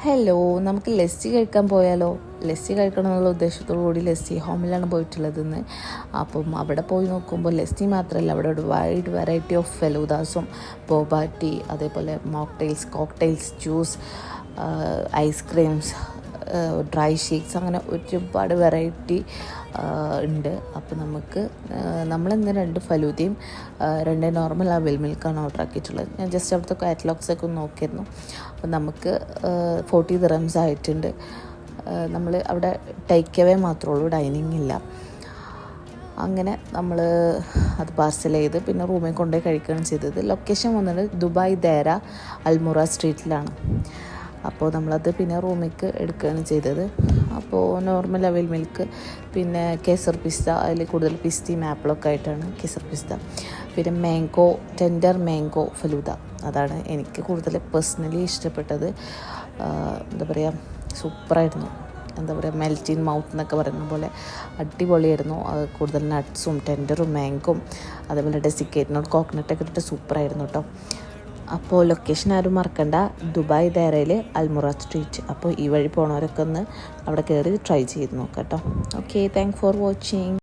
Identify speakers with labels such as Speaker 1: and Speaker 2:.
Speaker 1: Hello, നമുക്ക് ലസ്സി കഴിക്കാൻ പോയാലോ? ലസ്സി കഴിക്കണം എന്നുള്ള ഉദ്ദേശത്തോടു കൂടി ലസ്സി ഹോമിലാണ് പോയിട്ടുള്ളതെന്ന്. അപ്പം അവിടെ പോയി നോക്കുമ്പോൾ ലസ്സി മാത്രമല്ല, അവിടെ ഒരു വൈഡ് വെറൈറ്റി ഓഫ് ഫെലൂദാസും ബോബാറ്റി, അതേപോലെ mocktails, cocktails, juice, ice creams, dry shakes, അങ്ങനെ ഒരുപാട് വെറൈറ്റി ഉണ്ട്. അപ്പോൾ നമ്മളിന്ന് 2 ഫലൂദയും 2 നോർമൽ അവിൽ മിൽക്കാണ് ഓർഡർ ആക്കിയിട്ടുള്ളത്. ഞാൻ ജസ്റ്റ് അവിടുത്തെ കാറ്റലോഗ്സൊക്കെ ഒന്ന് നോക്കിയിരുന്നു. അപ്പോൾ നമുക്ക് 40 ദിറംസ് ആയിട്ടുണ്ട്. നമ്മൾ അവിടെ ടേക്ക് അവേ മാത്രമേ ഉള്ളൂ, ഡൈനിങ് ഇല്ല. അങ്ങനെ നമ്മൾ അത് പാർസൽ ചെയ്ത് പിന്നെ റൂമിൽ കൊണ്ടുപോയി കഴിക്കുകയാണ് ചെയ്തത്. ലൊക്കേഷൻ വന്നത് ദുബായ് ദേര അൽമുറ സ്ട്രീറ്റിലാണ്. അപ്പോൾ നമ്മളത് പിന്നെ റൂമിലേക്ക് എടുക്കുകയാണ് ചെയ്തത്. അപ്പോൾ നോർമൽ അവിൽ മിൽക്ക്, പിന്നെ കേസർ പിസ്ത, അതിൽ കൂടുതൽ പിസ്തയും ആപ്പിളൊക്കെ ആയിട്ടാണ് കേസർ പിസ്ത. പിന്നെ മാംഗോ, ടെൻഡർ മാംഗോ ഫലൂദ, അതാണ് എനിക്ക് കൂടുതൽ പേഴ്സണലി ഇഷ്ടപ്പെട്ടത്. എന്താ പറയുക, സൂപ്പറായിരുന്നു. എന്താ പറയുക, മെൽറ്റ് ഇൻ മൗത്ത് എന്നൊക്കെ പറയുന്ന പോലെ അടിപൊളിയായിരുന്നു. കൂടുതൽ നട്ട്സും ടെൻഡറും മാംഗോയും അതേപോലെ ഡെസിക്കേറ്റ് നോട്ട് കോക്കനട്ടൊക്കെ ഇട്ടിട്ട് സൂപ്പറായിരുന്നു കേട്ടോ. അപ്പോൾ ലൊക്കേഷൻ ആരും മറക്കണ്ട, ദുബായ് ദേരയിൽ അൽമുറ സ്ട്രീറ്റ്. അപ്പോൾ ഈ വഴി പോണവരൊക്കെ ഒന്ന് അവിടെ കയറി ട്രൈ ചെയ്ത് നോക്കാം കേട്ടോ. Okay, thank for watching.